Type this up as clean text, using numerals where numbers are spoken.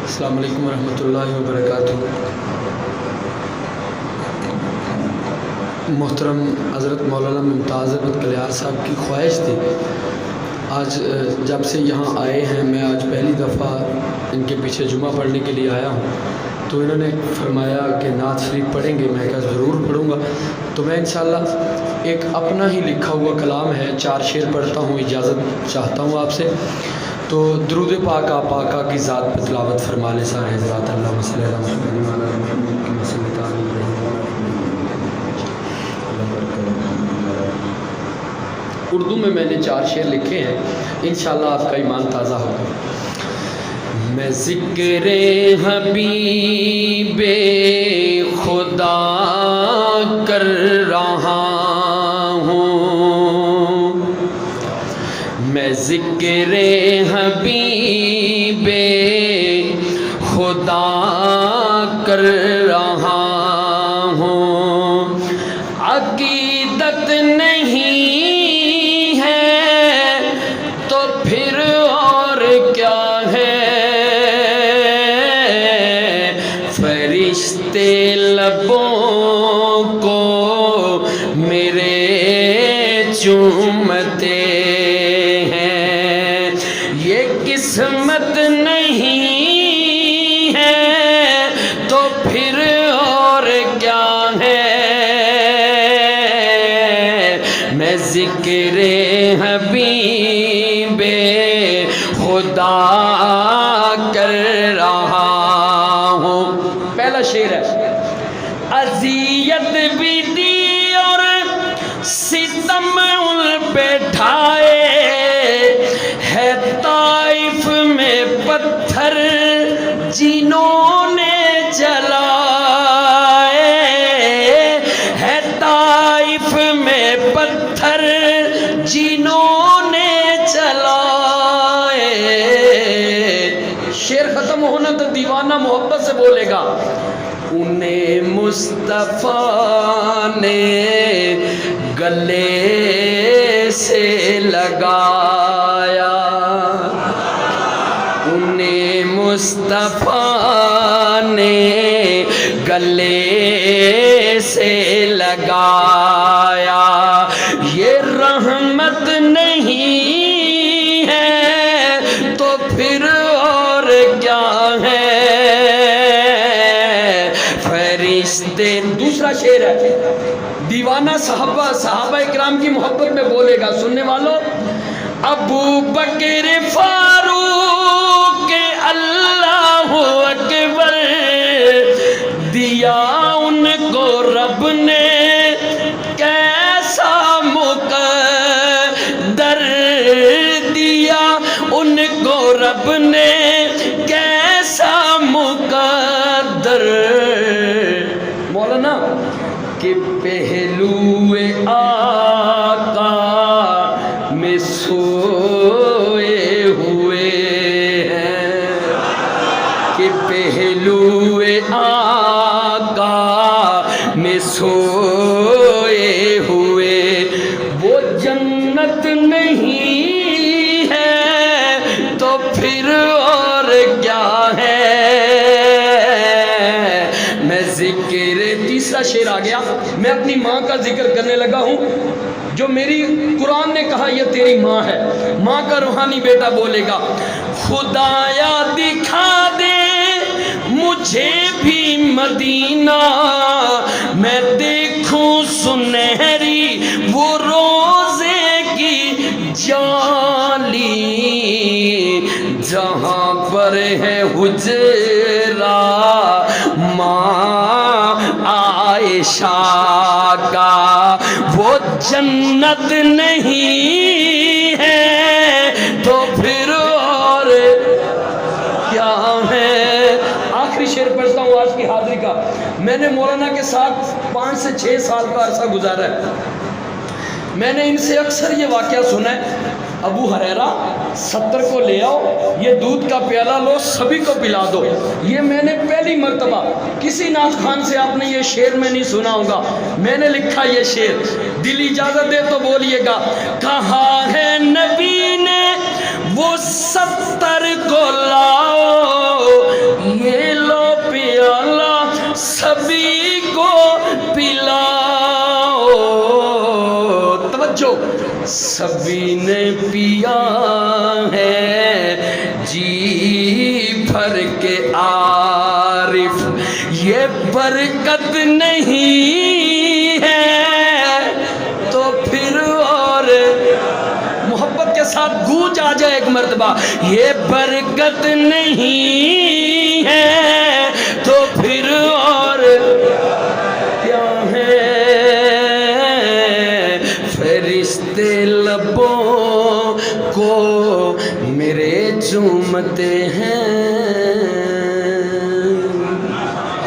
السلام علیکم ورحمۃ اللہ وبرکاتہ۔ محترم حضرت مولانا ممتاز احمد کلیار صاحب کی خواہش تھی، آج جب سے یہاں آئے ہیں، میں آج پہلی دفعہ ان کے پیچھے جمعہ پڑھنے کے لیے آیا ہوں، تو انہوں نے فرمایا کہ نعت شریف پڑھیں گے۔ میں کہا ضرور پڑھوں گا۔ تو میں انشاءاللہ ایک اپنا ہی لکھا ہوا کلام ہے، 4 شعر پڑھتا ہوں، اجازت چاہتا ہوں آپ سے۔ تو درود پاک آپ آقا کی ذات پہ تلاوت فرما لیں سارے حضرات۔ اللہم صلی علی محمد وعلی آل محمد کما صلیت علی ابراہیم۔ اردو میں میں نے 4 شعر لکھے ہیں، انشاءاللہ آپ کا ایمان تازہ ہوگا۔ میں ذکر حبیب خدا کر رہا ہوں، میں ذکر حبیب خدا کر رہا ہوں۔ عقیدت نہیں ہے تو پھر اور کیا ہے، فرشتے لبوں کو میرے چومتے ہیں، یہ قسمت نہیں ہے تو پھر اور کیا ہے، میں ذکر حبیب خدا کر رہا ہوں۔ پہلا شعر ہے، اذیت بھی دی اور ستم ان پہ ڈھائے، ہے طائف میں پتھر جنہوں نے جلائے، ہے طائف میں پتھر جنہوں نے جلائے۔ شعر ختم ہونا تو دیوانہ محبت سے بولے گا، انہیں مصطفیٰ نے گلے سے لگایا، انہیں مصطفیٰ نے گلے سے لگایا، یہ رحمت نہیں ہے تو پھر اور کیا ہے، فرشتے۔ دوسرا شعر ہے، دیوانہ صحابہ اکرام کی محبت میں بولے گا، سننے والوں، ابو بکر فاروق اللہ اکبر، دیا ان کو رب نے کیسا مقدر، دیا ان کو رب نے کیسا مقدر، مولانا کہ پہلو آقا میں سوئے ہوئے ہیں، کہ پہلو آقا میں سوئے ہوئے، وہ جنت نہیں ہے تو پھر اور کیا ہے، میں ذکر۔ تیسرا شعر آ گیا، میں اپنی ماں کا ذکر کرنے لگا ہوں، جو میری قرآن نے کہا یہ تیری ماں ہے۔ ماں کا روحانی بیٹا بولے گا، خدایا دکھا دے مجھے بھی مدینہ، میں دیکھوں سنہری وہ روزے کی جالی، جہاں پر ہے حجرہ ماں عائشہ کا، وہ جنت نہیں ہے تو پھر اور کیا ہے۔ آخری شعر پڑھتا ہوں آج کی حاضری کا۔ میں نے مولانا کے ساتھ 5 سے 6 سال کا عرصہ گزارا ہے، میں نے ان سے اکثر یہ واقعہ سنا ہے، ابو ہریرہ 70 کو لے آؤ، یہ دودھ کا پیالہ لو، سبھی کو پلا دو۔ یہ میں نے پہلی مرتبہ کسی ناز خان سے، آپ نے یہ شعر میں نہیں سنا ہوگا، میں نے لکھا یہ شعر، دل اجازت دے تو بولیے گا، کہا ہے نبی نے وہ 70 کو لاؤ، سبھی نے پیا ہے جی بھر کے عارف، یہ برکت نہیں ہے تو پھر اور محبت کے ساتھ گونج آ جائے ایک مرتبہ، یہ برکت نہیں ہے تو پھر اور کیا ہے؟ فرشتے لبوں کو میرے چومتے ہیں